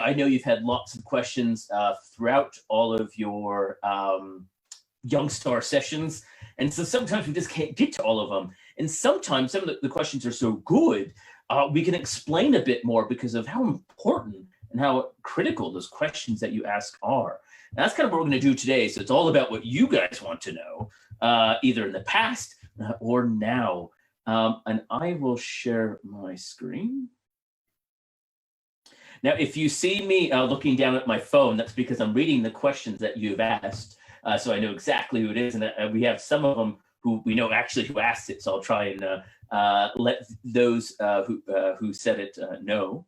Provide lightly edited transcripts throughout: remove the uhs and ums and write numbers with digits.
I know you've had lots of questions throughout all of your Young Star sessions. And so sometimes we just can't get to all of them. And sometimes some of the questions are so good, we can explain a bit more because of how important and how critical those questions that you ask are. And that's kind of what we're going to do today. So it's all about what you guys want to know, either in the past or now. And I will share my screen. Now, if you see me looking down at my phone, that's because I'm reading the questions that you've asked. So I know exactly who it is. And we have some of them who we know actually who asked it. So I'll try and let those who said it know.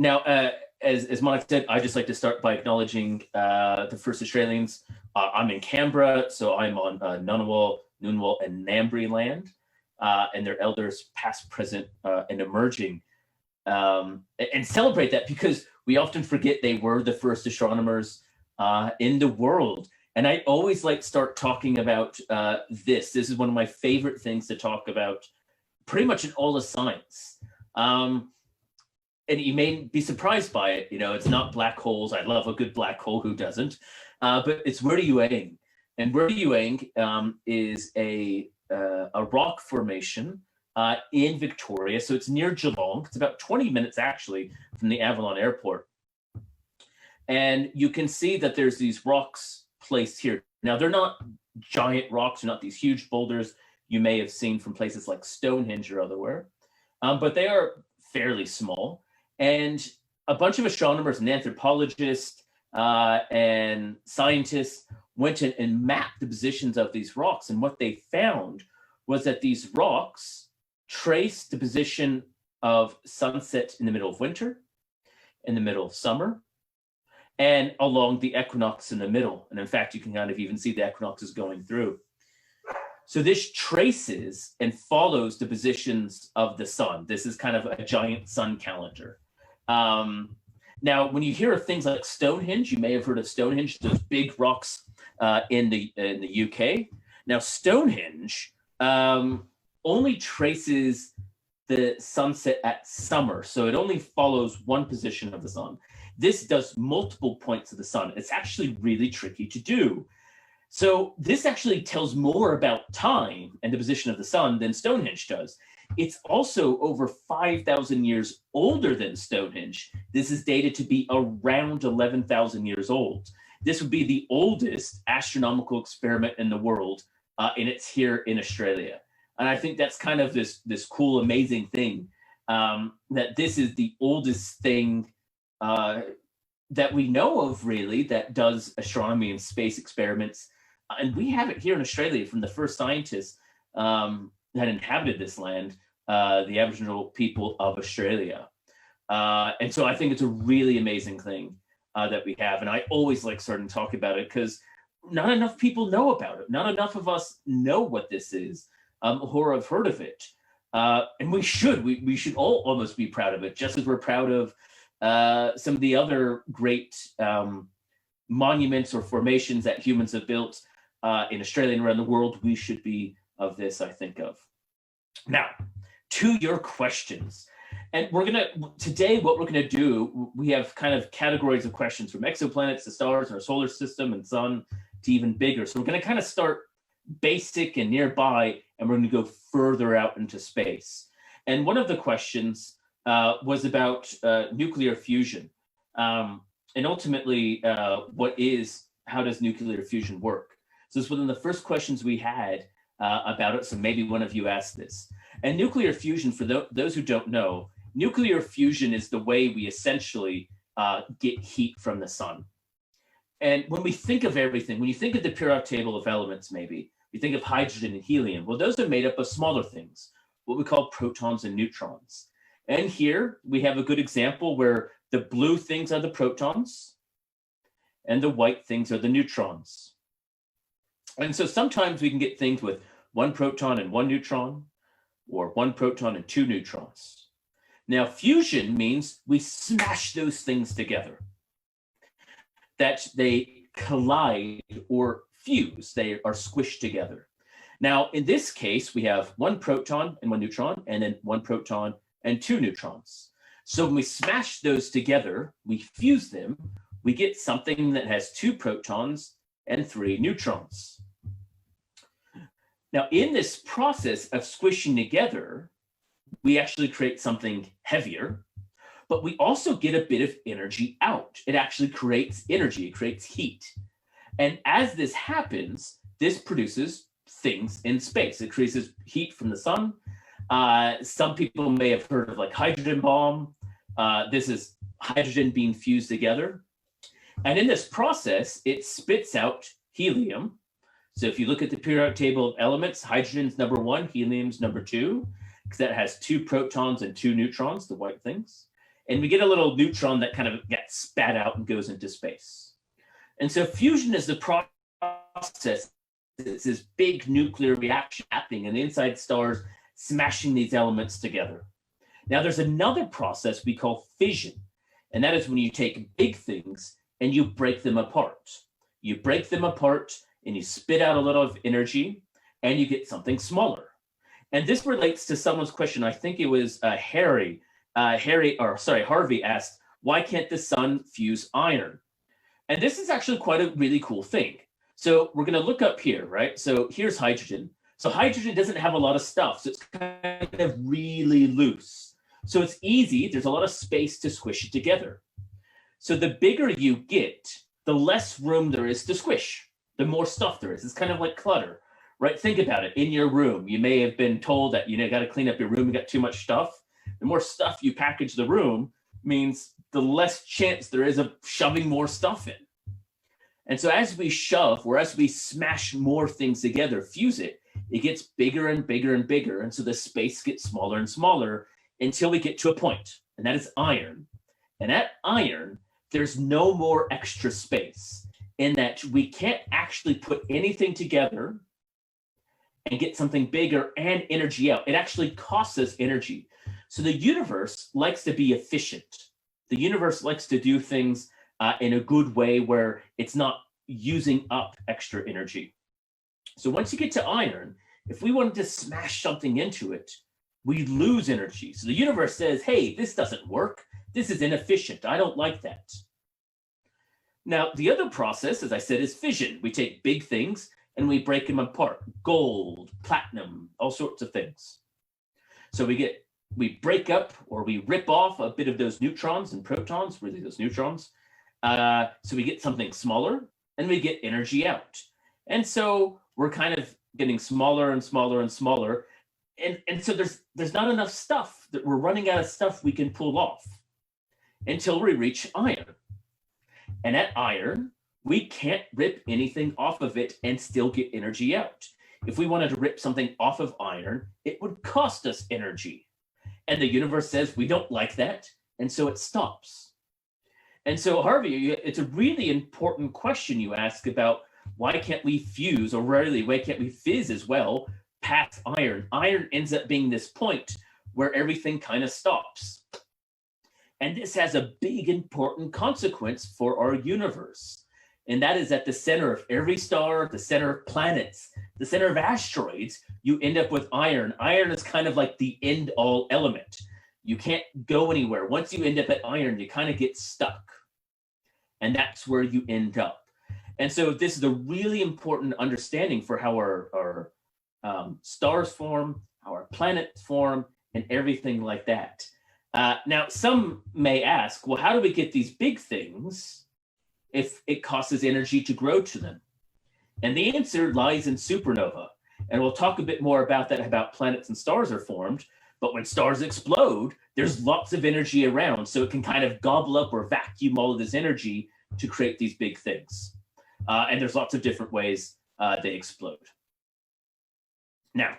Now, as Monica said, I just like to start by acknowledging the first Australians. I'm in Canberra, so I'm on Ngunnawal, Noonwal, and Ngambri land, and their elders past, present, and emerging. And celebrate that because we often forget they were the first astronomers in the world. And I always like start talking about this. This is one of my favorite things to talk about pretty much in all of science. And you may be surprised by it. You know, it's not black holes. I love a good black hole, who doesn't? But it's Wurdi and Wurdi is a rock formation in Victoria. So it's near Geelong. It's about 20 minutes actually from the Avalon Airport. And you can see that there's these rocks placed here. Now, they're not giant rocks, they're not these huge boulders you may have seen from places like Stonehenge or otherwhere, but they are fairly small. And a bunch of astronomers and anthropologists and scientists went in and mapped the positions of these rocks. And what they found was that these rocks trace the position of sunset in the middle of winter, in the middle of summer, and along the equinox in the middle. And in fact, you can kind of even see the equinoxes going through. So this traces and follows the positions of the sun. This is kind of a giant sun calendar. Now, when you hear of things like Stonehenge, you may have heard of Stonehenge, those big rocks in the UK. Now, Stonehenge only traces the sunset at summer, so it only follows one position of the sun. This does multiple points of the sun. It's actually really tricky to do. So this actually tells more about time and the position of the sun than Stonehenge does. It's also over 5,000 years older than Stonehenge. This is dated to be around 11,000 years old. This would be the oldest astronomical experiment in the world, and it's here in Australia. And I think that's kind of this cool, amazing thing, that this is the oldest thing that we know of, really, that does astronomy and space experiments. And we have it here in Australia from the first scientists that inhabited this land, the Aboriginal people of Australia. And so I think it's a really amazing thing that we have. And I always like starting to talk about it because not enough people know about it. Not enough of us know what this is or have heard of it. And we should all almost be proud of it, just as we're proud of some of the other great monuments or formations that humans have built in Australia and around the world. We should be of this, I think of. Now, to your questions. And today what we're gonna do, we have kind of categories of questions from exoplanets to stars in our solar system and sun to even bigger. So we're gonna kind of start basic and nearby, and we're gonna go further out into space. And one of the questions was about nuclear fusion. And ultimately, how does nuclear fusion work? So it's one of the first questions we had about it, so maybe one of you asked this. And nuclear fusion, for those who don't know, nuclear fusion is the way we essentially get heat from the sun. And when we think of everything, when you think of the periodic table of elements, maybe, you think of hydrogen and helium. Well, those are made up of smaller things, what we call protons and neutrons. And here we have a good example where the blue things are the protons and the white things are the neutrons. And so sometimes we can get things with one proton and one neutron, or one proton and two neutrons. Now, fusion means we smash those things together, that they collide or fuse, they are squished together. Now, in this case, we have one proton and one neutron, and then one proton and two neutrons. So when we smash those together, we fuse them, we get something that has 2 protons and 3 neutrons. Now, in this process of squishing together, we actually create something heavier, but we also get a bit of energy out. It actually creates energy, it creates heat. And as this happens, this produces things in space. It creates heat from the sun. Some people may have heard of like hydrogen bomb. This is hydrogen being fused together. And in this process, it spits out helium. So if you look at the periodic table of elements, hydrogen's number 1, helium's number 2, because that has 2 protons and 2 neutrons, the white things. And we get a little neutron that kind of gets spat out and goes into space. And so fusion is the process. It's this big nuclear reaction happening and inside stars smashing these elements together. Now there's another process we call fission. And that is when you take big things and you break them apart. You break them apart and you spit out a little of energy and you get something smaller. And this relates to someone's question. I think it was Harvey asked, why can't the sun fuse iron? And this is actually quite a really cool thing. So we're going to look up here, right? So here's hydrogen. So hydrogen doesn't have a lot of stuff, so it's kind of really loose. So it's easy. There's a lot of space to squish it together. So the bigger you get, the less room there is to squish, the more stuff there is. It's kind of like clutter, right? Think about it. In your room, you may have been told that, you got to clean up your room, you got too much stuff. The more stuff you package the room means the less chance there is of shoving more stuff in. And so as we shove, or as we smash more things together, fuse it, it gets bigger and bigger and bigger. And so the space gets smaller and smaller until we get to a point, and that is iron. And at iron, there's no more extra space in that we can't actually put anything together and get something bigger and energy out. It actually costs us energy. So the universe likes to be efficient. The universe likes to do things in a good way where it's not using up extra energy. So once you get to iron, if we wanted to smash something into it, we lose energy. So the universe says, hey, this doesn't work. This is inefficient. I don't like that. Now, the other process, as I said, is fission. We take big things and we break them apart. Gold, platinum, all sorts of things. So we break up or we rip off a bit of those neutrons and protons, really those neutrons. So we get something smaller and we get energy out. And so we're kind of getting smaller and smaller and smaller. And so there's not enough stuff, that we're running out of stuff we can pull off until we reach iron. And at iron, we can't rip anything off of it and still get energy out. If we wanted to rip something off of iron, it would cost us energy. And the universe says we don't like that, and so it stops. And so, Harvey, it's a really important question you ask about why can't we fuse, or really, why can't we fizz as well past iron? Iron ends up being this point where everything kind of stops. And this has a big important consequence for our universe. And that is at the center of every star, the center of planets, the center of asteroids, you end up with iron. Iron is kind of like the end all element. You can't go anywhere. Once you end up at iron, you kind of get stuck. And that's where you end up. And so this is a really important understanding for how our stars form, how our planets form, and everything like that. Now, some may ask, well, how do we get these big things if it costs us energy to grow to them? And the answer lies in supernova. And we'll talk a bit more about that, about planets and stars are formed. But when stars explode, there's lots of energy around. So it can kind of gobble up or vacuum all of this energy to create these big things. And there's lots of different ways they explode. Now,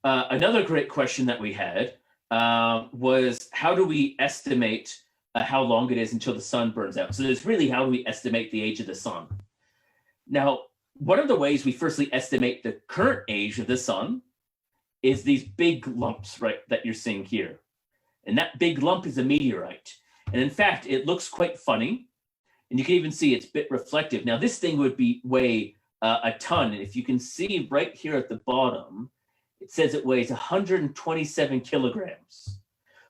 another great question that we had was, how do we estimate how long it is until the sun burns out? So there's really, how do we estimate the age of the sun? Now, one of the ways we firstly estimate the current age of the sun is these big lumps, right, that you're seeing here. And that big lump is a meteorite. And in fact, it looks quite funny. And you can even see it's a bit reflective. Now, this thing would weigh a ton. And if you can see right here at the bottom, it says it weighs 127 kilograms.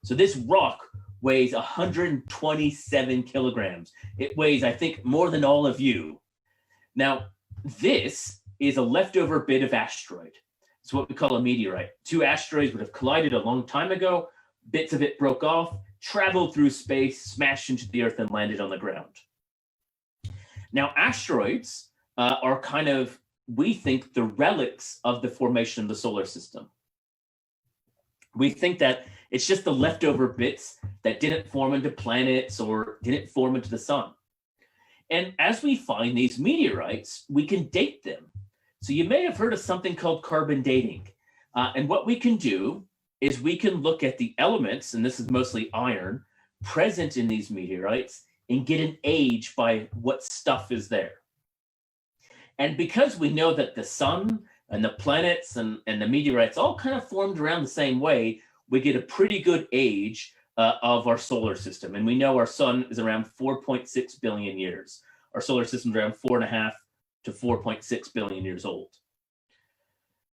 So this rock weighs 127 kilograms. It weighs, I think, more than all of you. Now, this is a leftover bit of asteroid. It's what we call a meteorite. Two asteroids would have collided a long time ago. Bits of it broke off, traveled through space, smashed into the Earth, and landed on the ground. Now, asteroids are kind of, we think, the relics of the formation of the solar system. We think that it's just the leftover bits that didn't form into planets or didn't form into the sun. And as we find these meteorites, we can date them. So you may have heard of something called carbon dating. And what we can do is we can look at the elements, and this is mostly iron, present in these meteorites and get an age by what stuff is there. And because we know that the sun and the planets and the meteorites all kind of formed around the same way, we get a pretty good age of our solar system. And we know our sun is around 4.6 billion years. Our solar system is around 4.5 to 4.6 billion years old.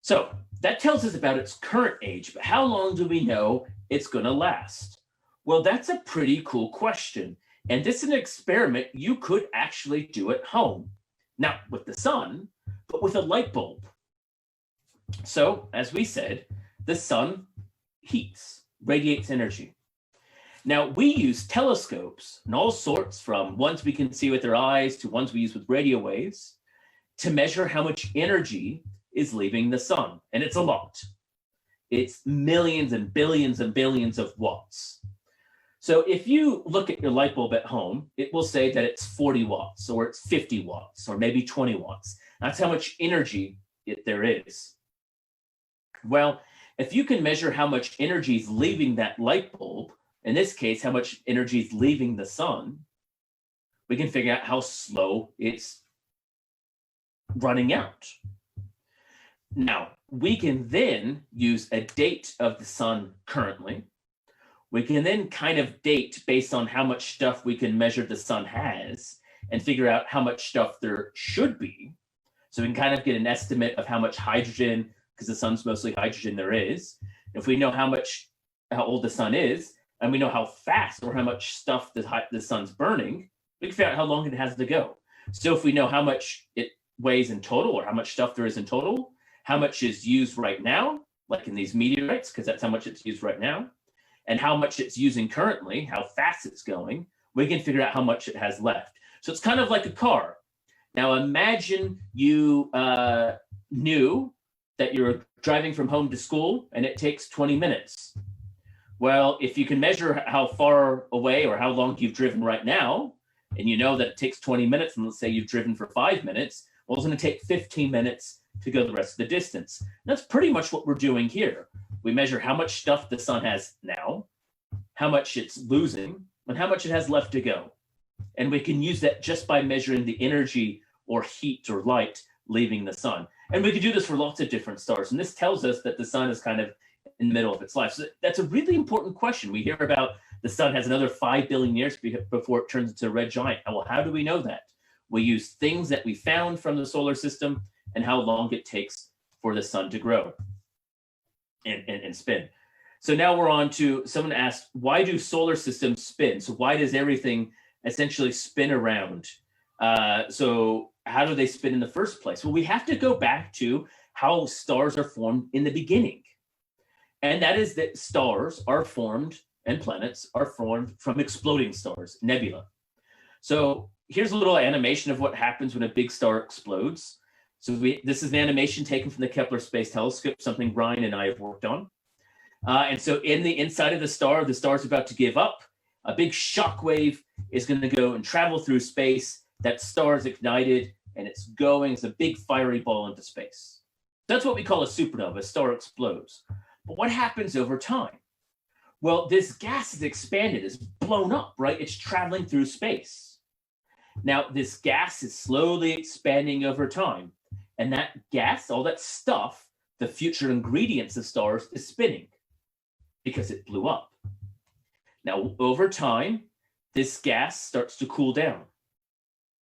So that tells us about its current age, but how long do we know it's going to last? Well, that's a pretty cool question. And this is an experiment you could actually do at home. Not with the sun, but with a light bulb. So, as we said, the sun heats, radiates energy. Now, we use telescopes and all sorts, from ones we can see with our eyes to ones we use with radio waves, to measure how much energy is leaving the sun. And it's a lot. It's millions and billions of watts. So if you look at your light bulb at home, it will say that it's 40 watts, or it's 50 watts, or maybe 20 watts. That's how much energy there is. Well, if you can measure how much energy is leaving that light bulb, in this case, how much energy is leaving the sun, we can figure out how slow it's running out. Now, we can then use a date of the sun currently. We can then kind of date based on how much stuff we can measure the sun has and figure out how much stuff there should be. So we can kind of get an estimate of how much hydrogen, because the sun's mostly hydrogen, there is. If we know how old the sun is, and we know how fast or how much stuff the sun's burning, we can figure out how long it has to go. So if we know how much it weighs in total, or how much stuff there is in total, how much is used right now, like in these meteorites, because that's how much it's used right now, and how much it's using currently, how fast it's going, we can figure out how much it has left. So it's kind of like a car. Now imagine you knew that you're driving from home to school and it takes 20 minutes. Well, if you can measure how far away or how long you've driven right now, and you know that it takes 20 minutes, and let's say you've driven for 5 minutes, well, it's going to take 15 minutes to go the rest of the distance. And that's pretty much what we're doing here. We measure how much stuff the sun has now, how much it's losing, and how much it has left to go. And we can use that just by measuring the energy or heat or light leaving the sun. And we can do this for lots of different stars. And this tells us that the sun is kind of in the middle of its life. So that's a really important question. We hear about the sun has another 5 billion years before it turns into a red giant. Well, how do we know that? We use things that we found from the solar system and how long it takes for the sun to grow and spin. So now we're on to, someone asked, why do solar systems spin? So why does everything essentially spin around? So how do they spin in the first place? Well, we have to go back to how stars are formed in the beginning. And that is that stars are formed and planets are formed from exploding stars, nebula. So here's a little animation of what happens when a big star explodes. So this is an animation taken from the Kepler Space Telescope, something Ryan and I have worked on. And so in the inside of the star's about to give up. A big shock wave is going to go and travel through space. That star is ignited and it's going as a big fiery ball into space. That's what we call a supernova. A star explodes. But what happens over time? Well, this gas is expanded, is blown up, right? It's traveling through space. Now, this gas is slowly expanding over time. And that gas, all that stuff, the future ingredients of stars, is spinning because it blew up. Now, over time, this gas starts to cool down,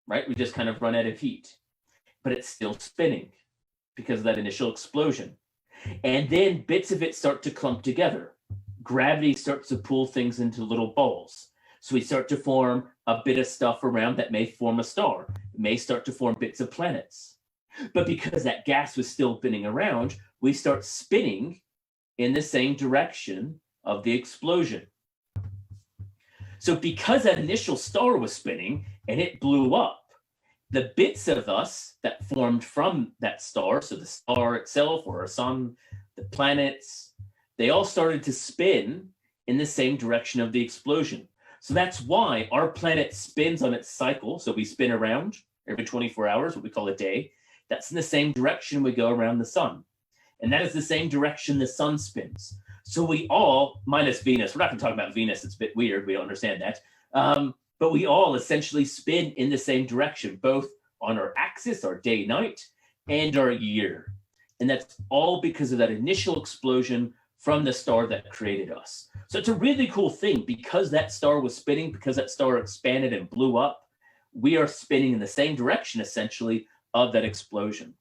right? We just kind of run out of heat, but it's still spinning because of that initial explosion. And then bits of it start to clump together, gravity starts to pull things into little balls. So we start to form a bit of stuff around that may form a star. It may start to form bits of planets. But because that gas was still spinning around, we start spinning in the same direction of the explosion. So because that initial star was spinning and it blew up, the bits of us that formed from that star, so the star itself or our sun, the planets, they all started to spin in the same direction of the explosion. So that's why our planet spins on its cycle. So we spin around every 24 hours, what we call a day. That's in the same direction we go around the sun. And that is the same direction the sun spins. So we all, minus Venus, we're not going to talk about Venus, it's a bit weird, we don't understand that. But we all essentially spin in the same direction, both on our axis, our day-night, and our year. And that's all because of that initial explosion from the star that created us. So it's a really cool thing. Because that star was spinning, because that star expanded and blew up, we are spinning in the same direction, essentially, of that explosion.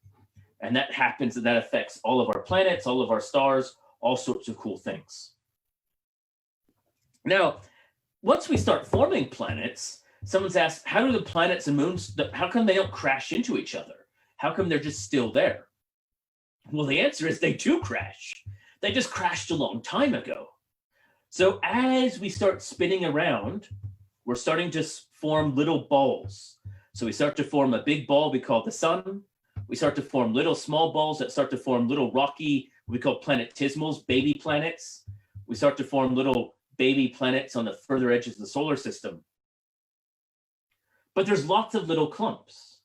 And that happens, and that affects all of our planets, all of our stars, all sorts of cool things. Now, once we start forming planets, someone's asked, how do the planets and moons, how come they don't crash into each other? How come they're just still there? Well, the answer is they do crash. They just crashed a long time ago. So as we start spinning around, we're starting to form little balls. So we start to form a big ball we call the sun. We start to form little small balls that start to form little rocky, we call planetesimals, baby planets. We start to form little baby planets on the further edges of the solar system. But there's lots of little clumps.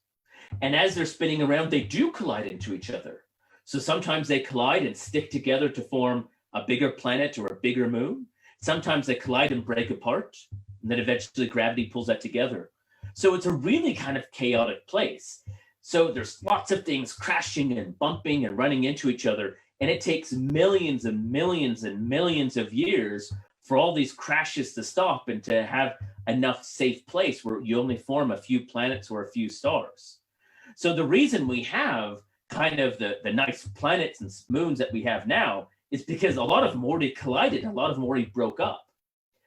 And as they're spinning around, they do collide into each other. So sometimes they collide and stick together to form a bigger planet or a bigger moon. Sometimes they collide and break apart, and then eventually gravity pulls that together. So it's a really kind of chaotic place. So there's lots of things crashing and bumping and running into each other, and it takes millions and millions and millions of years for all these crashes to stop and to have enough safe place where you only form a few planets or a few stars. So the reason we have kind of the nice planets and moons that we have now is because a lot of them already collided, a lot of them already broke up.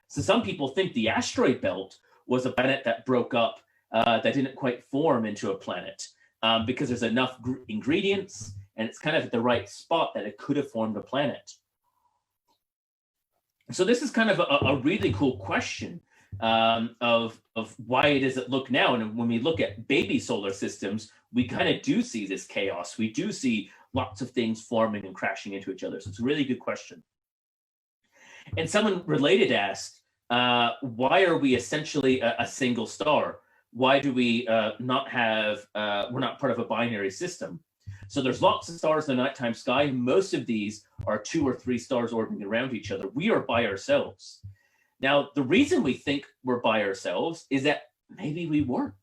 So some people think the asteroid belt was a planet that broke up that didn't quite form into a planet because there's enough ingredients and it's kind of at the right spot that it could have formed a planet. So this is kind of a really cool question of why does it look now? And when we look at baby solar systems, we kind of do see this chaos. We do see lots of things forming and crashing into each other. So it's a really good question. And someone related asked, why are we essentially a single star? Why do we not have, we're not part of a binary system? So there's lots of stars in the nighttime sky. Most of these are 2 or 3 stars orbiting around each other. We are by ourselves. Now, the reason we think we're by ourselves is that maybe we weren't.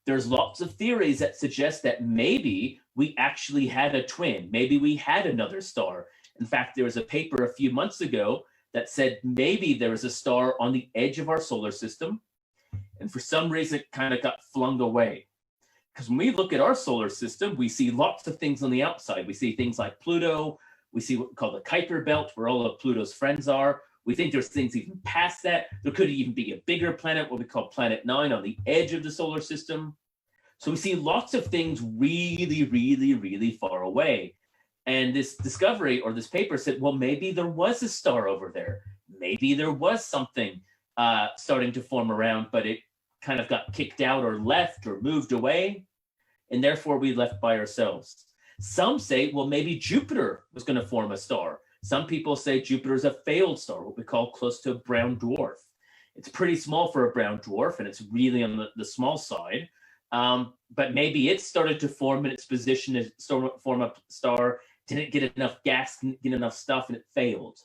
There's lots of theories that suggest that maybe we actually had a twin. Maybe we had another star. In fact, there was a paper a few months ago that said maybe there was a star on the edge of our solar system, and for some reason it kind of got flung away. Because when we look at our solar system, we see lots of things on the outside. We see things like Pluto. We see what we call the Kuiper belt, where all of Pluto's friends are. We think there's things even past that. There could even be a bigger planet, what we call Planet 9, on the edge of the solar system. So we see lots of things really, really, really far away. And this discovery or this paper said, well, maybe there was a star over there. Maybe there was something starting to form around, but it kind of got kicked out or left or moved away. And therefore we left by ourselves. Some say, well, maybe Jupiter was going to form a star. Some people say Jupiter is a failed star, what we call close to a brown dwarf. It's pretty small for a brown dwarf, and it's really on the small side. But maybe it started to form in its position to form a star, didn't get enough gas, didn't get enough stuff, and it failed.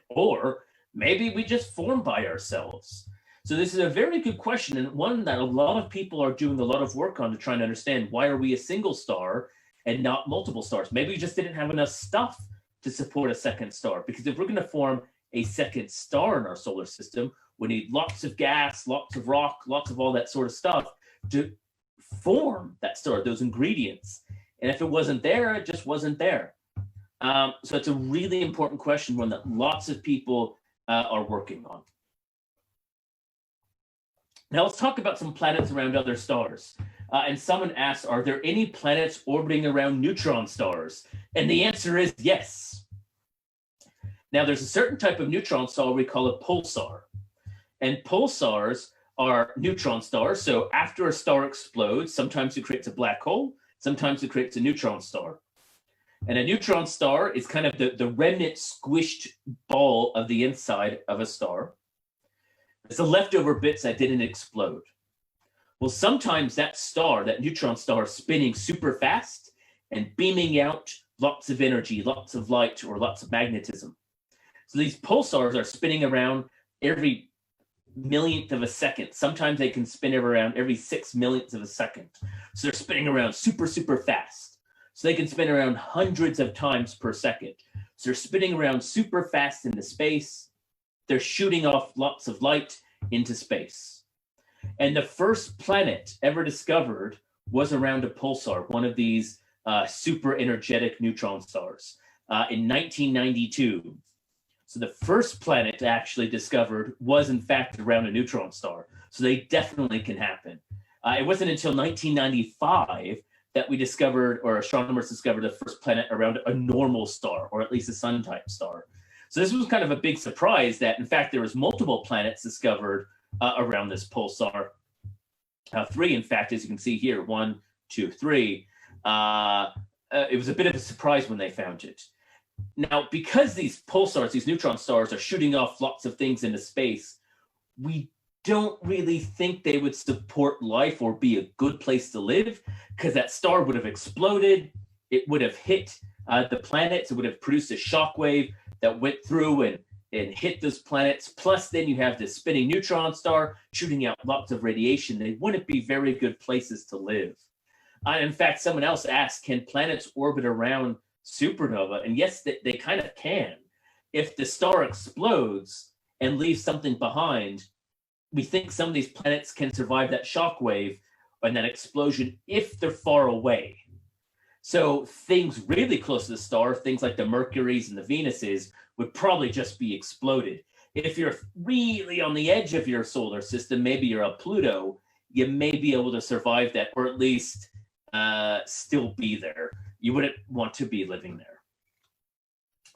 Or maybe we just formed by ourselves. So this is a very good question, and one that a lot of people are doing a lot of work on to try and understand. Why are we a single star and not multiple stars? Maybe we just didn't have enough stuff to support a second star, because if we're going to form a second star in our solar system, we need lots of gas, lots of rock, lots of all that sort of stuff to form that star, those ingredients. And if it wasn't there, it just wasn't there. So it's a really important question, one that lots of people are working on. Now let's talk about some planets around other stars. And someone asked, are there any planets orbiting around neutron stars? And the answer is yes. Now there's a certain type of neutron star we call a pulsar. And pulsars are neutron stars. So after a star explodes, sometimes it creates a black hole, sometimes it creates a neutron star. And a neutron star is kind of the remnant squished ball of the inside of a star. It's the leftover bits that didn't explode. Well, sometimes that star, that neutron star, is spinning super fast and beaming out lots of energy, lots of light, or lots of magnetism. So these pulsars are spinning around every millionth of a second. Sometimes they can spin around every 6 millionths of a second. So they're spinning around super, super fast. So they can spin around hundreds of times per second. So they're spinning around super fast into space. They're shooting off lots of light into space. And the first planet ever discovered was around a pulsar, one of these super energetic neutron stars, in 1992. So the first planet actually discovered was in fact around a neutron star. So they definitely can happen. It wasn't until 1995 that we discovered, or astronomers discovered, the first planet around a normal star, or at least a sun-type star. So this was kind of a big surprise that, in fact, there was multiple planets discovered around this pulsar. 3, in fact, as you can see here, 1, 2, 3. It was a bit of a surprise when they found it. Now, because these pulsars, these neutron stars, are shooting off lots of things into space, we don't really think they would support life or be a good place to live, because that star would have exploded, it would have hit the planets, it would have produced a shock wave that went through and hit those planets. Plus, then you have this spinning neutron star shooting out lots of radiation. They wouldn't be very good places to live. In fact, someone else asked, can planets orbit around supernova? And yes, they kind of can. If the star explodes and leaves something behind, we think some of these planets can survive that shock wave and that explosion if they're far away. So things really close to the star, things like the Mercuries and the Venuses, would probably just be exploded. If you're really on the edge of your solar system, maybe you're a Pluto, you may be able to survive that, or at least still be there. You wouldn't want to be living there.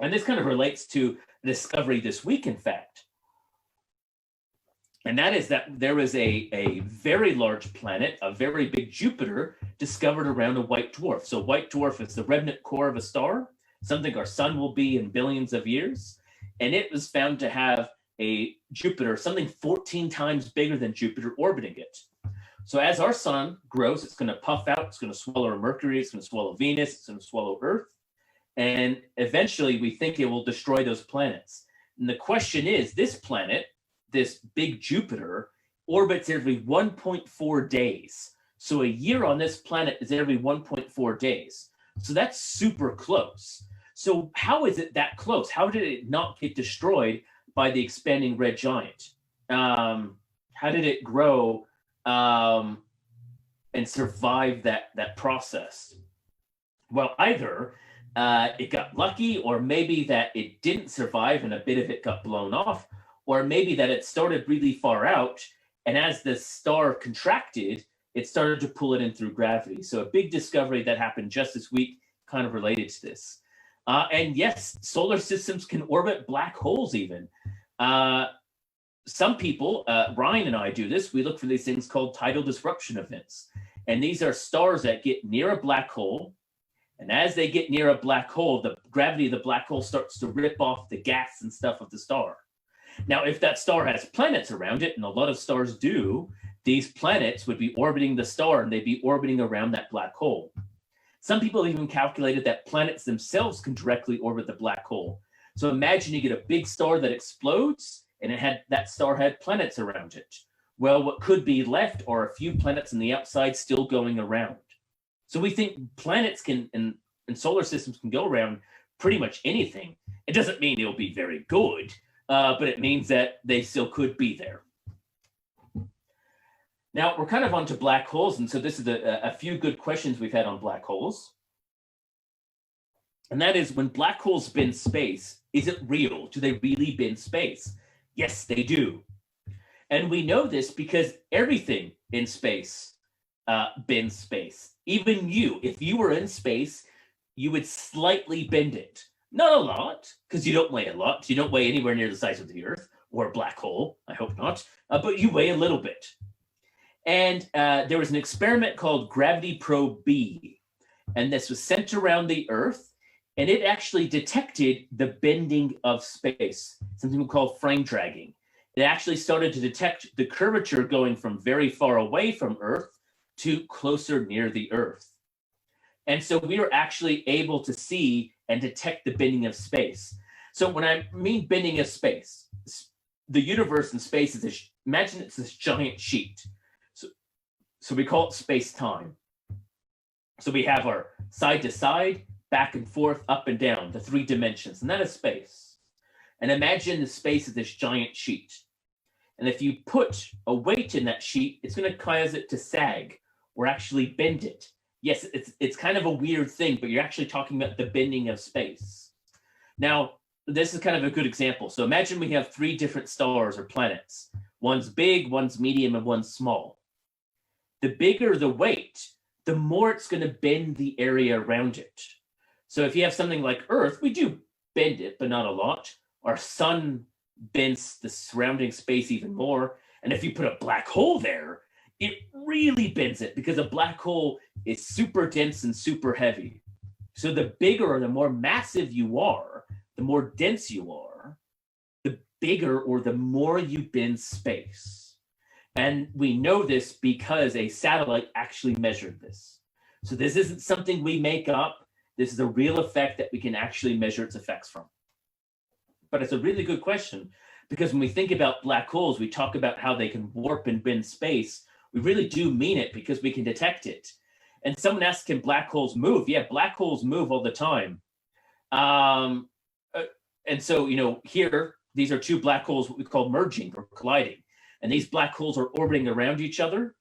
And this kind of relates to a discovery this week, in fact. And that is that there is a very large planet, a very big Jupiter, discovered around a white dwarf. So white dwarf is the remnant core of a star, something our sun will be in billions of years. And it was found to have a Jupiter, something 14 times bigger than Jupiter, orbiting it. So as our sun grows, it's going to puff out, it's going to swallow Mercury, it's going to swallow Venus, it's going to swallow Earth. And eventually we think it will destroy those planets. And the question is, this planet, this big Jupiter, orbits every 1.4 days. So a year on this planet is every 1.4 days. So that's super close. So how is it that close? How did it not get destroyed by the expanding red giant? How did it grow and survive that process? Well, either it got lucky, or maybe that it didn't survive and a bit of it got blown off, or maybe that it started really far out, and as the star contracted, it started to pull it in through gravity. So a big discovery that happened just this week kind of related to this. And yes, solar systems can orbit black holes even. Some people, Ryan and I do this, we look for these things called tidal disruption events. And these are stars that get near a black hole. And as they get near a black hole, the gravity of the black hole starts to rip off the gas and stuff of the star. Now, if that star has planets around it, and a lot of stars do, these planets would be orbiting the star and they'd be orbiting around that black hole. Some people even calculated that planets themselves can directly orbit the black hole. So imagine you get a big star that explodes and that star had planets around it. Well, what could be left are a few planets on the outside still going around. So we think planets can and solar systems can go around pretty much anything. It doesn't mean they'll be very good, but it means that they still could be there. Now, we're kind of onto black holes, and so this is a few good questions we've had on black holes. And that is, when black holes bin space, is it real? Do they really bin space? Yes, they do. And we know this because everything in space bends space. Even you, if you were in space, you would slightly bend it. Not a lot, because you don't weigh a lot. You don't weigh anywhere near the size of the Earth or a black hole. I hope not. But you weigh a little bit. And there was an experiment called Gravity Probe B. And this was sent around the Earth. And it actually detected the bending of space, something we call frame dragging. It actually started to detect the curvature going from very far away from Earth to closer near the Earth. And so we were actually able to see and detect the bending of space. So when I mean bending of space, the universe and space is this, imagine it's this giant sheet. So we call it space-time. So we have our side to side, back and forth, up and down, the 3 dimensions, and that is space. And imagine the space is this giant sheet. And if you put a weight in that sheet, it's going to cause it to sag or actually bend it. Yes, it's kind of a weird thing, but you're actually talking about the bending of space. Now, this is kind of a good example. So imagine we have 3 different stars or planets. One's big, one's medium, and one's small. The bigger the weight, the more it's going to bend the area around it. So if you have something like Earth, we do bend it, but not a lot. Our sun bends the surrounding space even more. And if you put a black hole there, it really bends it, because a black hole is super dense and super heavy. So the bigger or the more massive you are, the more dense you are, the bigger or the more you bend space. And we know this because a satellite actually measured this. So this isn't something we make up. This is a real effect that we can actually measure its effects from. But it's a really good question, because when we think about black holes, we talk about how they can warp and bend space. We really do mean it, because we can detect it. And someone asked, can black holes move? Yeah, black holes move all the time. And so, here, these are 2 black holes, what we call merging or colliding. And these black holes are orbiting around each other.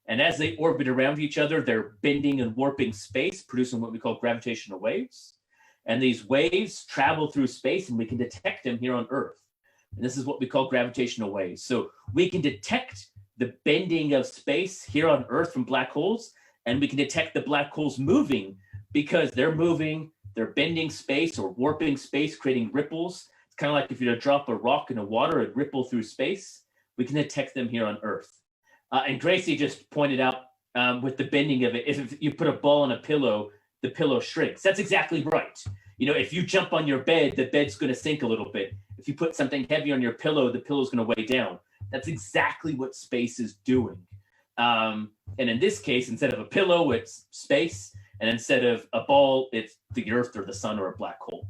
And as they orbit around each other, they're bending and warping space, producing what we call gravitational waves. And these waves travel through space, and we can detect them here on Earth. And this is what we call gravitational waves. So we can detect the bending of space here on Earth from black holes, and we can detect the black holes moving, because they're moving, they're bending space or warping space, creating ripples. It's kind of like if you were to drop a rock in the water and ripple through space. We can detect them here on Earth. And Gracie just pointed out with the bending of it, if you put a ball on a pillow, the pillow shrinks. That's exactly right. If you jump on your bed, the bed's going to sink a little bit. If you put something heavy on your pillow, the pillow's going to weigh down. That's exactly what space is doing. And in this case, instead of a pillow, it's space. And instead of a ball, it's the Earth or the sun or a black hole.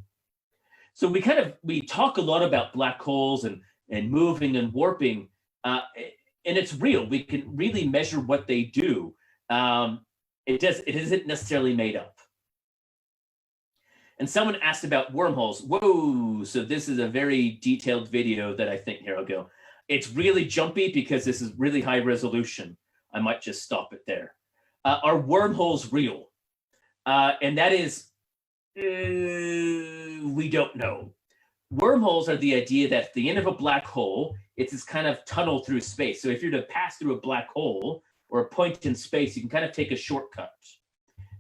So we talk a lot about black holes and moving and warping. And it's real. We can really measure what they do. It isn't necessarily made up. And someone asked about wormholes. Whoa, so this is a very detailed video that I think, here I'll go. It's really jumpy because this is really high resolution. I might just stop it there. Are wormholes real? And that is, we don't know. Wormholes are the idea that at the end of a black hole, it's this kind of tunnel through space. So if you're to pass through a black hole or a point in space, you can kind of take a shortcut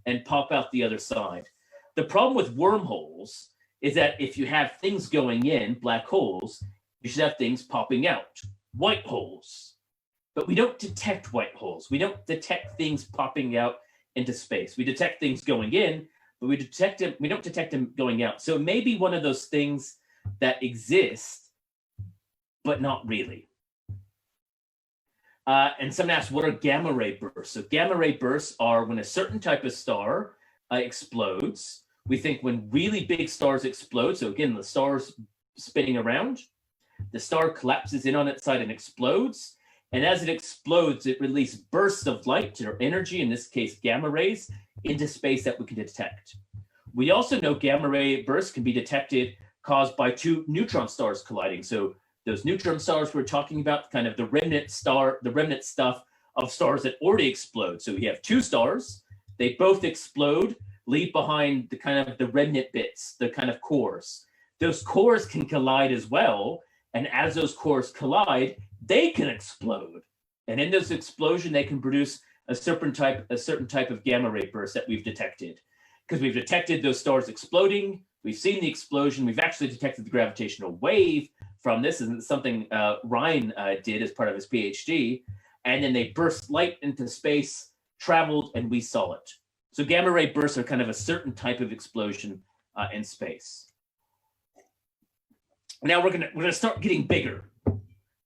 and pop out the other side. The problem with wormholes is that if you have things going in, black holes, you should have things popping out, white holes. But we don't detect white holes. We don't detect things popping out into space. We detect things going in, but we don't detect them going out. So it may be one of those things that exist, but not really. And someone asked, what are gamma ray bursts? So gamma ray bursts are when a certain type of star explodes. We think when really big stars explode, so again, the star's spinning around, the star collapses in on its side and explodes. And as it explodes, it releases bursts of light or energy, in this case, gamma rays, into space that we can detect. We also know gamma ray bursts can be detected caused by 2 neutron stars colliding. So those neutron stars we're talking about, kind of the remnant stuff of stars that already explode. So we have 2 stars, they both explode, leave behind the kind of the remnant bits, the kind of cores. Those cores can collide as well, and as those cores collide, they can explode. And in this explosion, they can produce a certain type of gamma ray burst that we've detected. Because we've detected those stars exploding, we've seen the explosion, we've actually detected the gravitational wave from this, and it's something Ryan did as part of his PhD. And then they burst light into space, traveled, and we saw it. So gamma ray bursts are kind of a certain type of explosion in space. Now we're gonna start getting bigger,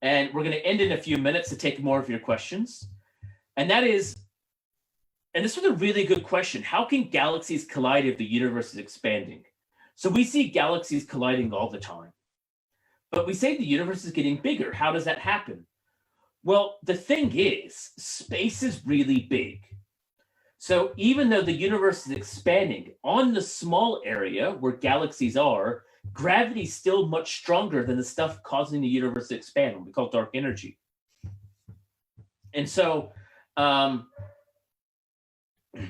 and we're gonna end in a few minutes to take more of your questions. And that is, and this was a really good question: how can galaxies collide if the universe is expanding? So we see galaxies colliding all the time, but we say the universe is getting bigger. How does that happen? Well, the thing is, space is really big. So even though the universe is expanding, on the small area where galaxies are, gravity is still much stronger than the stuff causing the universe to expand, what we call dark energy. And so,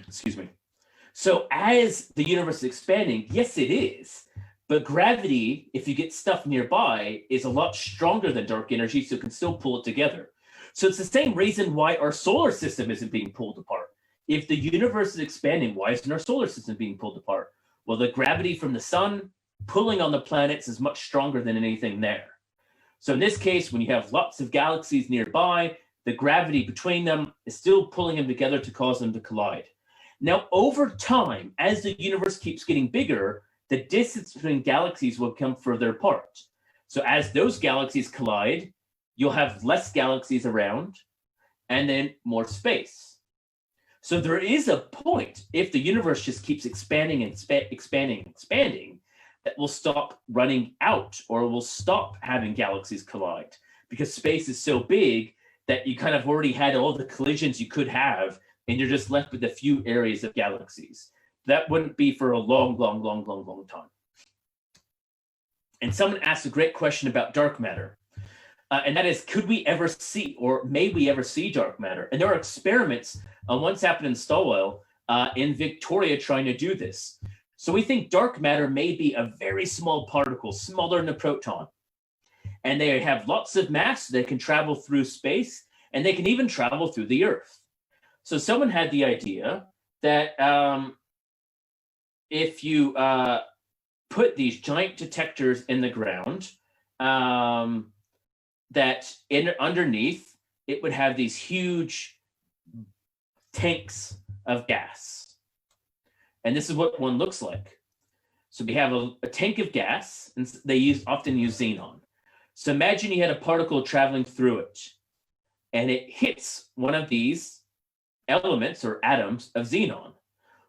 excuse me. So as the universe is expanding, yes, it is, but gravity, if you get stuff nearby, is a lot stronger than dark energy, so it can still pull it together. So it's the same reason why our solar system isn't being pulled apart. If the universe is expanding, why isn't our solar system being pulled apart? Well, the gravity from the sun pulling on the planets is much stronger than anything there. So in this case, when you have lots of galaxies nearby, the gravity between them is still pulling them together to cause them to collide. Now, over time, as the universe keeps getting bigger, the distance between galaxies will come further apart. So as those galaxies collide, you'll have less galaxies around and then more space. So there is a point, if the universe just keeps expanding and expanding, that will stop running out, or will stop having galaxies collide, because space is so big that you kind of already had all the collisions you could have, and you're just left with a few areas of galaxies. That wouldn't be for a long time. And someone asked a great question about dark matter. And that is, could we ever see, or may we ever see dark matter? And there are experiments, once happened in Stowell, in Victoria, trying to do this. So we think dark matter may be a very small particle, smaller than a proton. And they have lots of mass, they can travel through space, and they can even travel through the Earth. So someone had the idea that if you put these giant detectors in the ground, that underneath it would have these huge tanks of gas. And this is what one looks like. So we have a tank of gas, and they often use xenon. So imagine you had a particle traveling through it, and it hits one of these elements or atoms of xenon.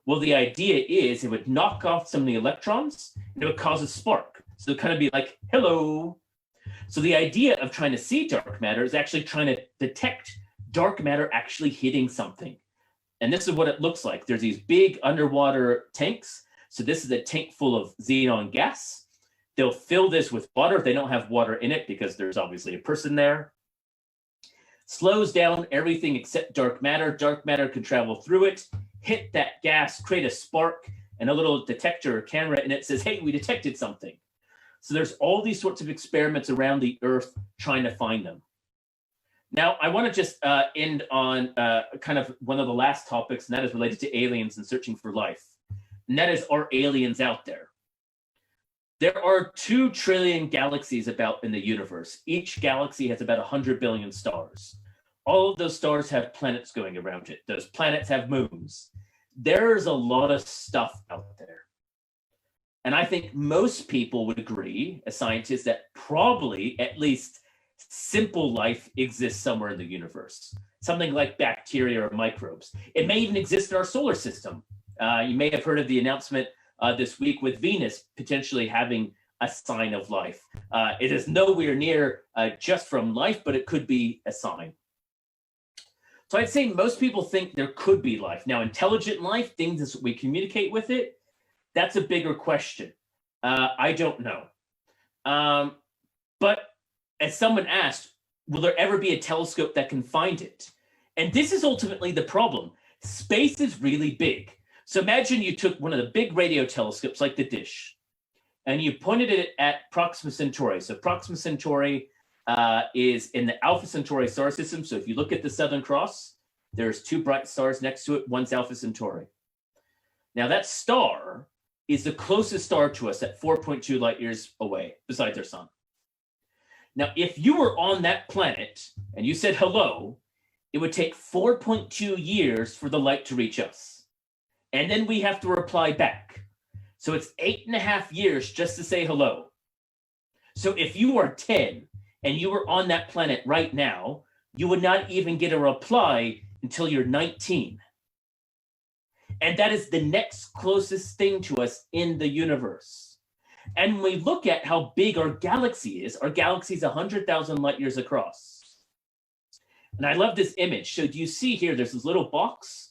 Well, the idea is it would knock off some of the electrons, and it would cause a spark. So it would kind of be like, hello. So the idea of trying to see dark matter is actually trying to detect dark matter actually hitting something. And this is what it looks like. There's these big underwater tanks. So this is a tank full of xenon gas. They'll fill this with water. They don't have water in it because there's obviously a person there. Slows down everything except dark matter. Dark matter can travel through it, hit that gas, create a spark, and a little detector or camera, and it says, hey, we detected something. So there's all these sorts of experiments around the Earth trying to find them. Now, I want to just end on kind of one of the last topics, and that is related to aliens and searching for life. And that is, are aliens out there? There are 2 trillion galaxies about in the universe. Each galaxy has about 100 billion stars. All of those stars have planets going around it. Those planets have moons. There's a lot of stuff out there. And I think most people would agree, as scientists, that probably at least simple life exists somewhere in the universe. Something like bacteria or microbes. It may even exist in our solar system. You may have heard of the announcement this week with Venus potentially having a sign of life. It is nowhere near just from life, but it could be a sign. So I'd say most people think there could be life. Now, intelligent life, things that we communicate with it, that's a bigger question. I don't know. But as someone asked, will there ever be a telescope that can find it? And this is ultimately the problem. Space is really big. So imagine you took one of the big radio telescopes like the dish, and you pointed it at Proxima Centauri. So Proxima Centauri is in the Alpha Centauri star system. So if you look at the Southern Cross, there's two bright stars next to it. One's Alpha Centauri. Now that star is the closest star to us at 4.2 light years away, besides our sun. Now, if you were on that planet and you said hello, it would take 4.2 years for the light to reach us. And then we have to reply back. So it's 8.5 years just to say hello. So if you are 10 and you were on that planet right now, you would not even get a reply until you're 19. And that is the next closest thing to us in the universe. And when we look at how big our galaxy is 100,000 light years across. And I love this image. So do you see here, there's this little box,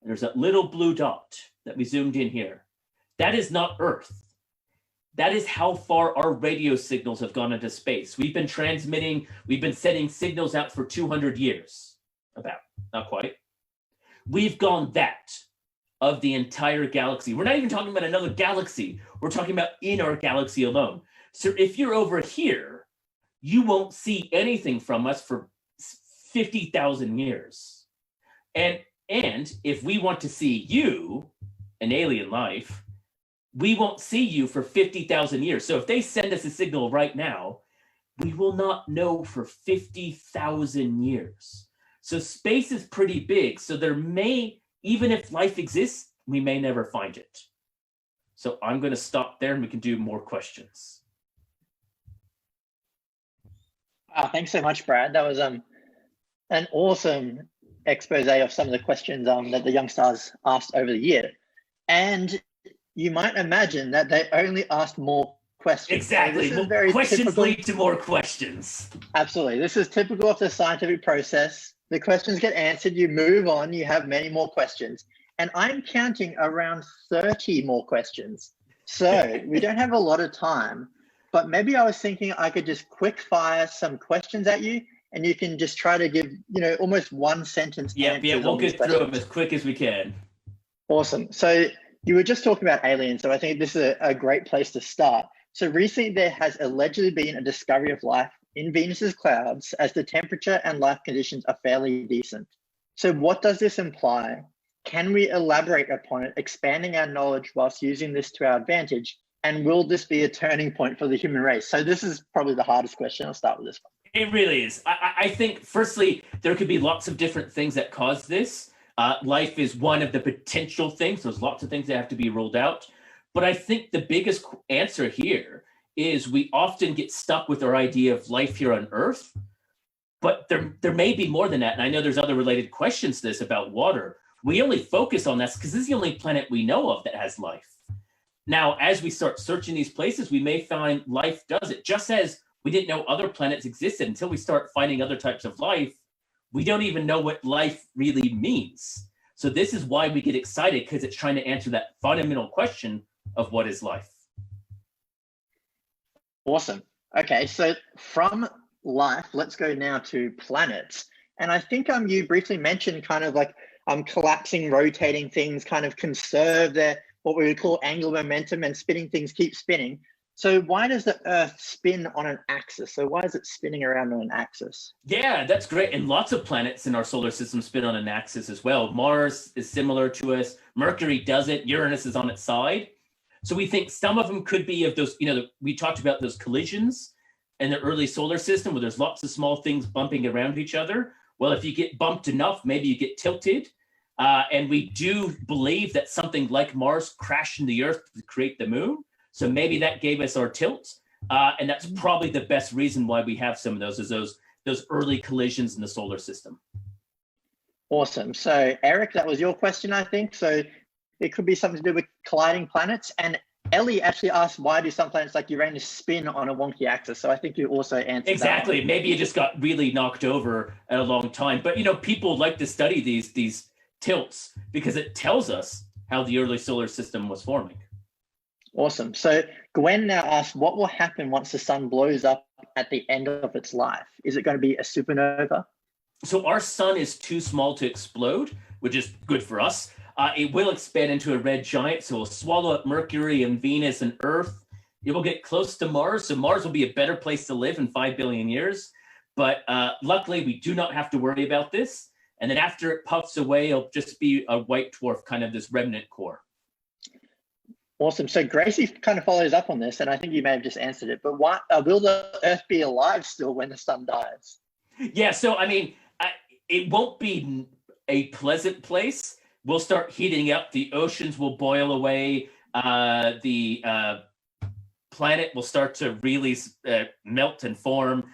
and there's that little blue dot that we zoomed in here. That is not Earth. That is how far our radio signals have gone into space. We've been sending signals out for 200 years, about, not quite. We've gone that of the entire galaxy. We're not even talking about another galaxy. We're talking about in our galaxy alone. So if you're over here, you won't see anything from us for 50,000 years. And if we want to see you, an alien life, we won't see you for 50,000 years. So if they send us a signal right now, we will not know for 50,000 years. So space is pretty big. So there may, even if life exists, we may never find it. So I'm going to stop there and we can do more questions. Thanks so much, Brad. That was an awesome expose of some of the questions that the young stars asked over the year. And you might imagine that they only asked more questions. Exactly. So very questions typical. Lead to more questions. Absolutely. This is typical of the scientific process. The questions get answered, you move on, you have many more questions. And I'm counting around 30 more questions. So we don't have a lot of time, but maybe I was thinking I could just quick fire some questions at you and you can just try to give, almost one sentence. Yeah, we'll get through them as quick as we can. Awesome. So you were just talking about aliens, so I think this is a great place to start. So recently there has allegedly been a discovery of life in Venus's clouds as the temperature and life conditions are fairly decent. So what does this imply? Can we elaborate upon it, expanding our knowledge whilst using this to our advantage? And will this be a turning point for the human race? So this is probably the hardest question. I'll start with this one. It really is. I think, firstly, there could be lots of different things that cause this. Life is one of the potential things. There's lots of things that have to be ruled out. But I think the biggest answer here is we often get stuck with our idea of life here on Earth. But there may be more than that. And I know there's other related questions to this about water. We only focus on that because this is the only planet we know of that has life. Now, as we start searching these places, we may find life does it. Just as we didn't know other planets existed until we start finding other types of life, we don't even know what life really means. So this is why we get excited, because it's trying to answer that fundamental question of what is life. Awesome. Okay, so from life, let's go now to planets. And I think you briefly mentioned kind of like collapsing, rotating things, kind of conserve their, what we would call angular momentum, and spinning things keep spinning. So why does the Earth spin on an axis? So why is it spinning around on an axis? Yeah, that's great. And lots of planets in our solar system spin on an axis as well. Mars is similar to us. Mercury doesn't. Uranus is on its side. So we think some of them could be of those, we talked about those collisions in the early solar system where there's lots of small things bumping around each other. Well, if you get bumped enough, maybe you get tilted. And we do believe that something like Mars crashed into the Earth to create the moon. So maybe that gave us our tilt. And that's probably the best reason why we have some of those, is those early collisions in the solar system. Awesome. So Eric, that was your question, I think. So it could be something to do with colliding planets. And Ellie actually asked, why do some planets like Uranus spin on a wonky axis? So I think you also answered exactly. That. Maybe you just got really knocked over at a long time. But people like to study these tilts because it tells us how the early solar system was forming. Awesome. So Gwen now asks, what will happen once the sun blows up at the end of its life? Is it going to be a supernova? So our sun is too small to explode, which is good for us. It will expand into a red giant, so it'll swallow up Mercury and Venus and Earth. It will get close to Mars, so Mars will be a better place to live in 5 billion years. But luckily, we do not have to worry about this. And then after it puffs away, it'll just be a white dwarf, kind of this remnant core. Awesome. So Gracie kind of follows up on this, and I think you may have just answered it, but why will the Earth be alive still when the sun dies? Yeah, so I mean, it won't be a pleasant place. We'll start heating up. The oceans will boil away. The planet will start to really melt and form,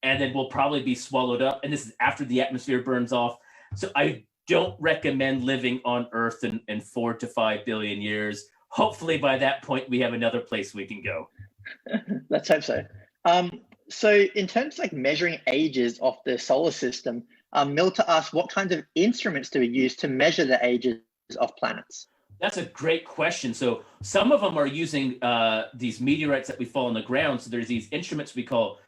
and then we'll probably be swallowed up. And this is after the atmosphere burns off. So I don't recommend living on Earth in 4 to 5 billion years. Hopefully by that point, we have another place we can go. Let's hope so. So in terms of like measuring ages of the solar system, Milta asked, what kinds of instruments do we use to measure the ages of planets? That's a great question. So some of them are using these meteorites that we fall on the ground. So there's these instruments we call,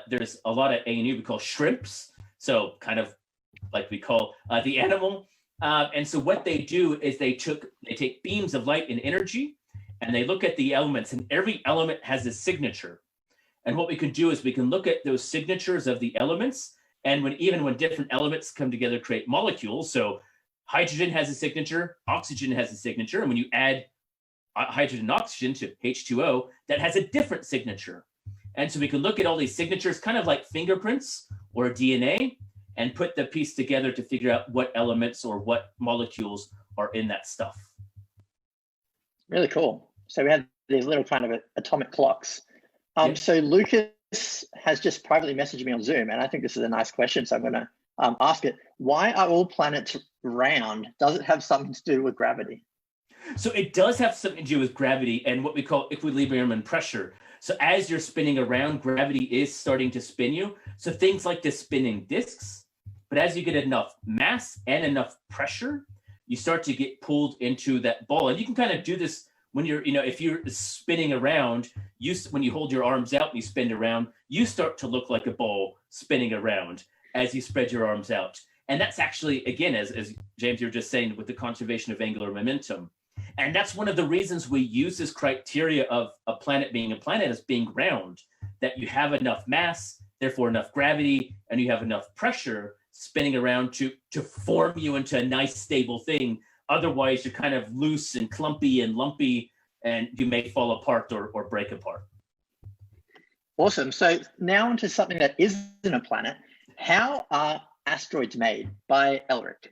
there's a lot at ANU we call shrimps. So kind of like we call the animal. And so what they do is they take beams of light and energy, and they look at the elements, and every element has a signature. And what we can do is we can look at those signatures of the elements, and even when different elements come together, create molecules. So hydrogen has a signature, oxygen has a signature, and when you add hydrogen and oxygen to H2O, that has a different signature. And so we can look at all these signatures, kind of like fingerprints or DNA, and put the piece together to figure out what elements or what molecules are in that stuff. Really cool. So we have these little kind of atomic clocks. Yep. So Lucas has just privately messaged me on Zoom, and I think this is a nice question, so I'm going to ask it. Why are all planets round? Does it have something to do with gravity? So it does have something to do with gravity and what we call equilibrium and pressure. So as you're spinning around, gravity is starting to spin you. So things like the spinning disks. But as you get enough mass and enough pressure, you start to get pulled into that ball. And you can kind of do this when you're, if you're spinning around, when you hold your arms out and you spin around, you start to look like a ball spinning around as you spread your arms out. And that's actually, again, as James, you were just saying, with the conservation of angular momentum. And that's one of the reasons we use this criteria of a planet being a planet as being round, that you have enough mass, therefore enough gravity, and you have enough pressure spinning around to form you into a nice stable thing. Otherwise, you're kind of loose and clumpy and lumpy, and you may fall apart or break apart. Awesome. So now onto something that isn't a planet. How are asteroids made by Elric?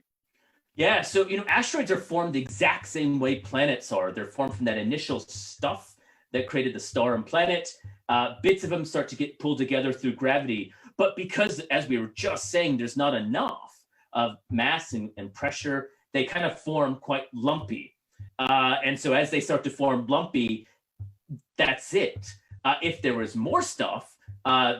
Yeah, so asteroids are formed the exact same way planets are. They're formed from that initial stuff that created the star and planet. Bits of them start to get pulled together through gravity. But because, as we were just saying, there's not enough of mass and pressure, they kind of form quite lumpy. And so as they start to form lumpy, that's it. If there was more stuff,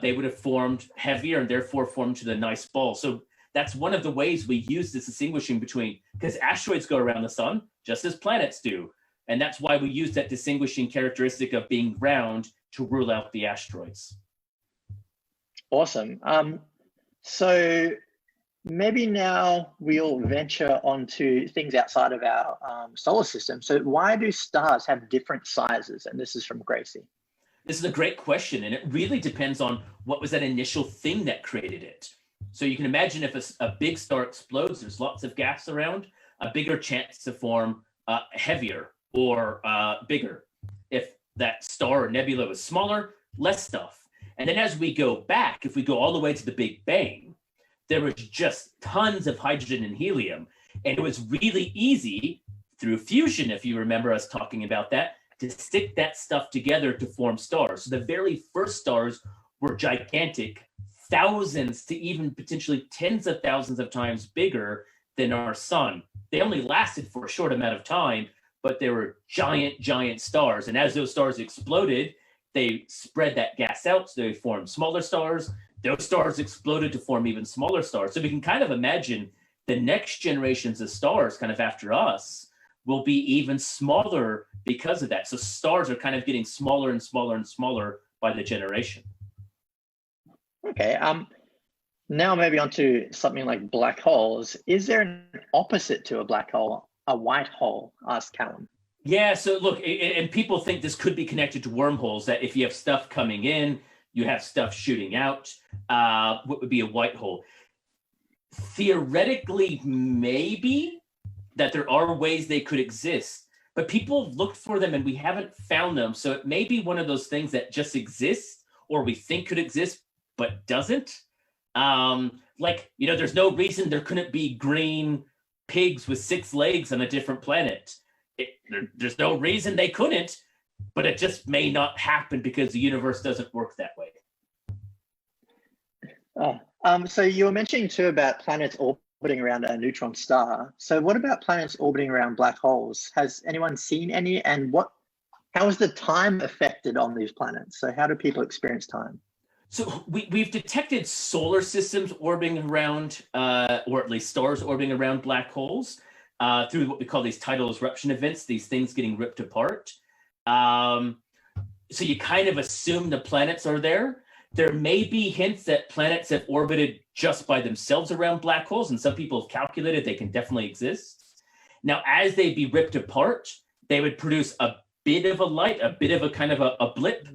they would have formed heavier and therefore formed to the nice ball. So that's one of the ways we use this distinguishing between, because asteroids go around the sun just as planets do. And that's why we use that distinguishing characteristic of being round to rule out the asteroids. Awesome. So maybe now we'll venture onto things outside of our solar system. So why do stars have different sizes? And this is from Gracie. This is a great question, and it really depends on what was that initial thing that created it. So you can imagine if a big star explodes, there's lots of gas around, a bigger chance to form heavier or bigger. If that star or nebula was smaller, less stuff. And then as we go back, if we go all the way to the Big Bang, there was just tons of hydrogen and helium. And it was really easy through fusion, if you remember us talking about that, to stick that stuff together to form stars. So the very first stars were gigantic, thousands to even potentially tens of thousands of times bigger than our sun. They only lasted for a short amount of time, but they were giant, giant stars. And as those stars exploded, they spread that gas out, so they formed smaller stars. Those stars exploded to form even smaller stars. So we can kind of imagine the next generations of stars kind of after us will be even smaller because of that. So stars are kind of getting smaller and smaller and smaller by the generation. Okay. Now maybe onto something like black holes. Is there an opposite to a black hole? a white hole? Asked Callum. Yeah, so look, and people think this could be connected to wormholes, that if you have stuff coming in, you have stuff shooting out. What would be a white hole? Theoretically, maybe that there are ways they could exist, but people have looked for them and we haven't found them. So it may be one of those things that just exists or we think could exist, but doesn't. There's no reason there couldn't be green pigs with 6 legs on a different planet. There's no reason they couldn't, but it just may not happen because the universe doesn't work that way. So you were mentioning too about planets orbiting around a neutron star. So what about planets orbiting around black holes? Has anyone seen any? And how is the time affected on these planets? So how do people experience time? So we've detected solar systems orbiting around, or at least stars orbiting around black holes through what we call these tidal disruption events, these things getting ripped apart. So you kind of assume the planets are there. There may be hints that planets have orbited just by themselves around black holes, and some people have calculated they can definitely exist. Now, as they be ripped apart, they would produce a bit of a light, a bit of a kind of a blip,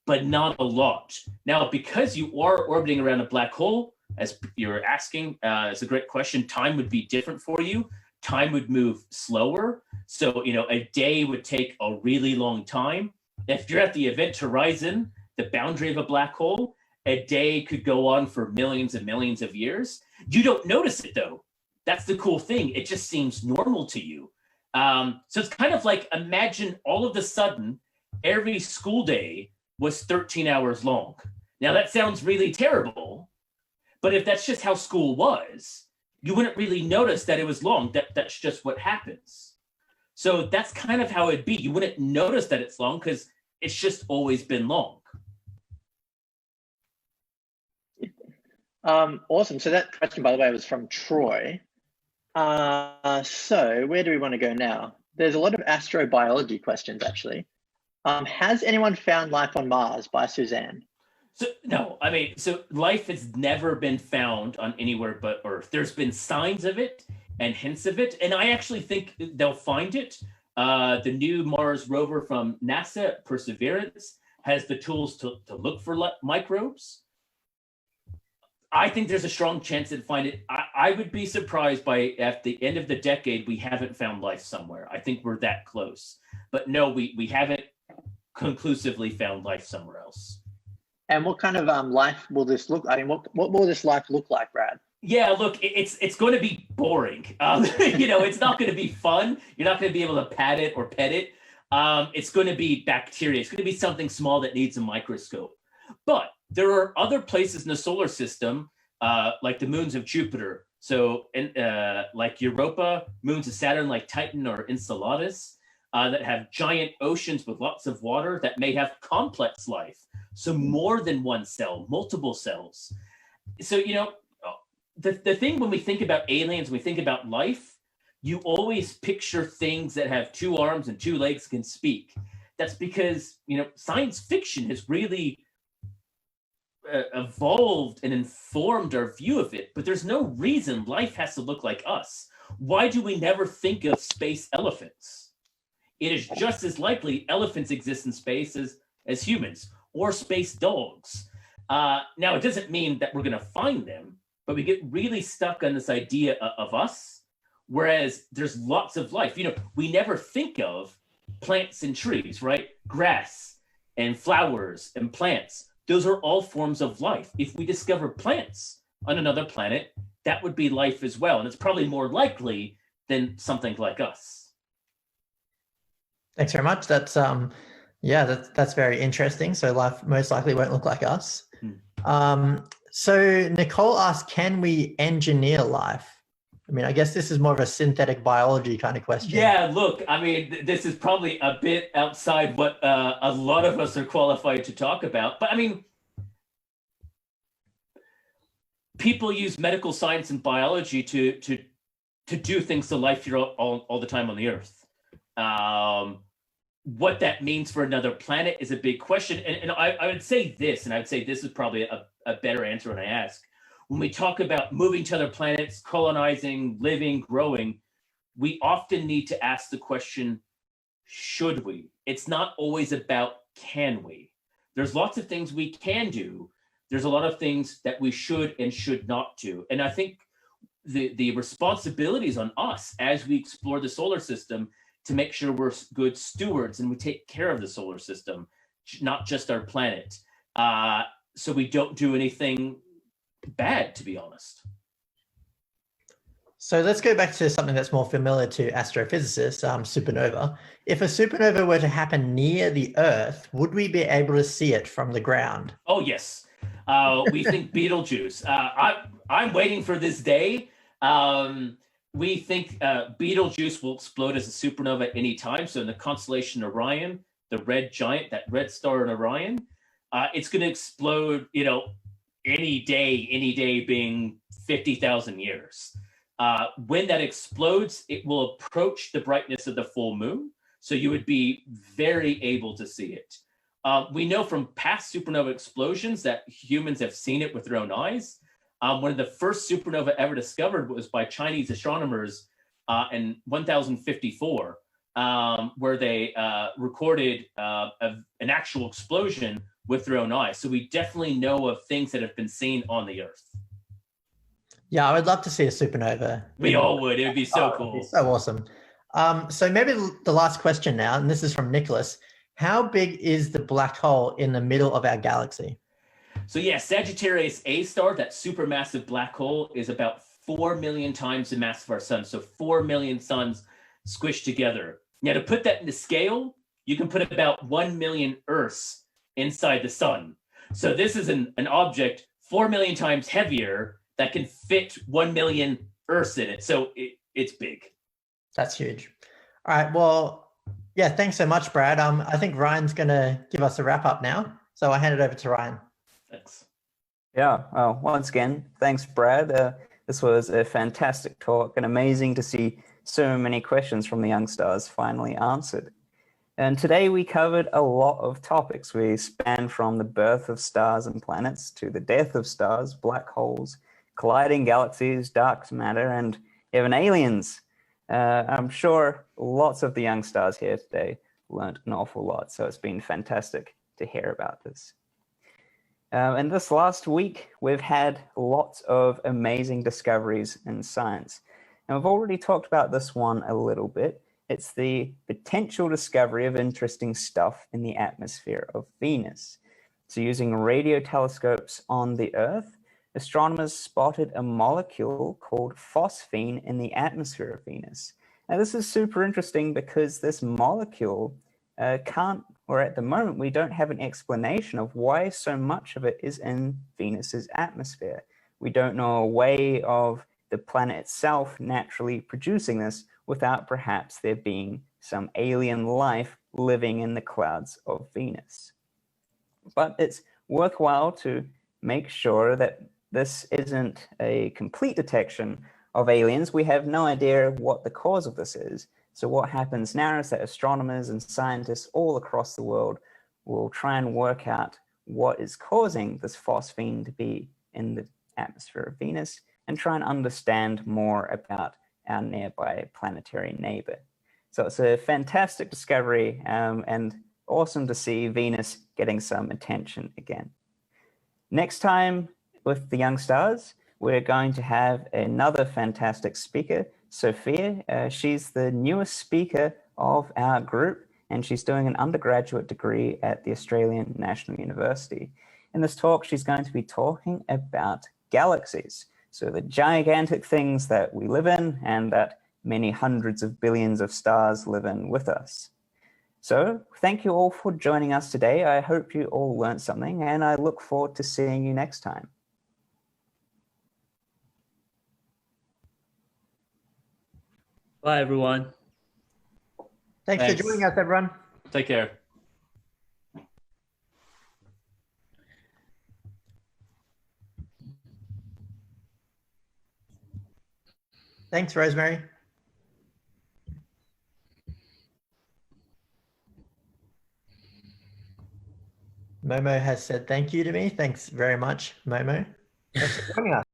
but not a lot. Now, because you are orbiting around a black hole, as you're asking, it's a great question, time would be different for you. Time would move slower. So, a day would take a really long time. If you're at the event horizon, the boundary of a black hole, a day could go on for millions and millions of years. You don't notice it though. That's the cool thing. It just seems normal to you. So it's kind of like, imagine all of a sudden, every school day was 13 hours long. Now that sounds really terrible, but if that's just how school was, you wouldn't really notice that it was long. That's just what happens. So that's kind of how it'd be. You wouldn't notice that it's long because it's just always been long. Awesome. So that question, by the way, was from Troy. So where do we want to go now? There's a lot of astrobiology questions, actually. Has anyone found life on Mars? By Suzanne. So no, so life has never been found on anywhere but Earth. There's been signs of it and hints of it, and I actually think they'll find it. The new Mars rover from NASA, Perseverance, has the tools to look for microbes. I think there's a strong chance they'd find it. I would be surprised by at the end of the decade, we haven't found life somewhere. I think we're that close. But no, we haven't conclusively found life somewhere else. And what kind of life will this look? What will this life look like, Brad? Yeah, look, it's going to be boring. It's not going to be fun. You're not going to be able to pat it or pet it. It's going to be bacteria. It's going to be something small that needs a microscope. But there are other places in the solar system, like the moons of Jupiter. So, like Europa, moons of Saturn, like Titan or Enceladus, that have giant oceans with lots of water that may have complex life. So more than one cell, multiple cells. So, the thing when we think about aliens, when we think about life, you always picture things that have 2 arms and 2 legs can speak. That's because, science fiction has really evolved and informed our view of it, but there's no reason life has to look like us. Why do we never think of space elephants? It is just as likely elephants exist in space as humans, or space dogs. Now, it doesn't mean that we're going to find them, but we get really stuck on this idea of us, whereas there's lots of life. We never think of plants and trees, right? Grass and flowers and plants. Those are all forms of life. If we discover plants on another planet, that would be life as well. And it's probably more likely than something like us. Thanks very much. That's very interesting. So life most likely won't look like us. So Nicole asked, can we engineer life? I guess this is more of a synthetic biology kind of question. Yeah, look, this is probably a bit outside what a lot of us are qualified to talk about. But people use medical science and biology to do things to life here all the time on the Earth. What that means for another planet is a big question. And I would say this, and I would say this is probably a better answer when I ask. When we talk about moving to other planets, colonizing, living, growing, we often need to ask the question, should we? It's not always about can we. There's lots of things we can do. There's a lot of things that we should and should not do. And I think the responsibility is on us as we explore the solar system to make sure we're good stewards and we take care of the solar system, not just our planet. So we don't do anything bad, to be honest. So let's go back to something that's more familiar to astrophysicists, supernova. If a supernova were to happen near the Earth, would we be able to see it from the ground? Oh, yes. We think Betelgeuse. I'm waiting for this day. We think Betelgeuse will explode as a supernova at any time. So in the constellation Orion, the red giant, that red star in Orion, it's going to explode, any day being 50,000 years. When that explodes, it will approach the brightness of the full moon. So you would be very able to see it. We know from past supernova explosions that humans have seen it with their own eyes. One of the first supernova ever discovered was by Chinese astronomers in 1054, where they recorded an actual explosion with their own eyes. So we definitely know of things that have been seen on the Earth. Yeah, I would love to see a supernova. We all would. It would be so cool. It'd be so awesome. So maybe the last question now, and this is from Nicholas. How big is the black hole in the middle of our galaxy? So yeah, Sagittarius A star, that supermassive black hole, is about 4 million times the mass of our sun. So 4 million suns squished together. Now to put that into scale, you can put about 1 million Earths inside the sun. So this is an object 4 million times heavier that can fit 1 million Earths in it. So it's big. That's huge. All right. Well, yeah, thanks so much, Brad. I think Ryan's going to give us a wrap up now. So I hand it over to Ryan. Thanks. Yeah. Once again, thanks, Brad. This was a fantastic talk and amazing to see so many questions from the young stars finally answered. And today we covered a lot of topics. We spanned from the birth of stars and planets to the death of stars, black holes, colliding galaxies, dark matter, and even aliens. I'm sure lots of the young stars here today learned an awful lot, so it's been fantastic to hear about this. And this last week, we've had lots of amazing discoveries in science. And we've already talked about this one a little bit. It's the potential discovery of interesting stuff in the atmosphere of Venus. So using radio telescopes on the Earth, astronomers spotted a molecule called phosphine in the atmosphere of Venus. Now, this is super interesting because this molecule at the moment, we don't have an explanation of why so much of it is in Venus's atmosphere. We don't know a way of the planet itself naturally producing this without perhaps there being some alien life living in the clouds of Venus. But it's worthwhile to make sure that this isn't a complete detection of aliens. We have no idea what the cause of this is. So what happens now is that astronomers and scientists all across the world will try and work out what is causing this phosphine to be in the atmosphere of Venus and try and understand more about our nearby planetary neighbor. So it's a fantastic discovery and awesome to see Venus getting some attention again. Next time with the young stars, we're going to have another fantastic speaker, Sophia. She's the newest speaker of our group, and she's doing an undergraduate degree at the Australian National University. In this talk, she's going to be talking about galaxies. So the gigantic things that we live in and that many hundreds of billions of stars live in with us. So thank you all for joining us today. I hope you all learned something, and I look forward to seeing you next time. Bye, everyone. Thanks for joining us, everyone. Take care. Thanks, Rosemary. Momo has said thank you to me. Thanks very much, Momo. Thanks for joining us.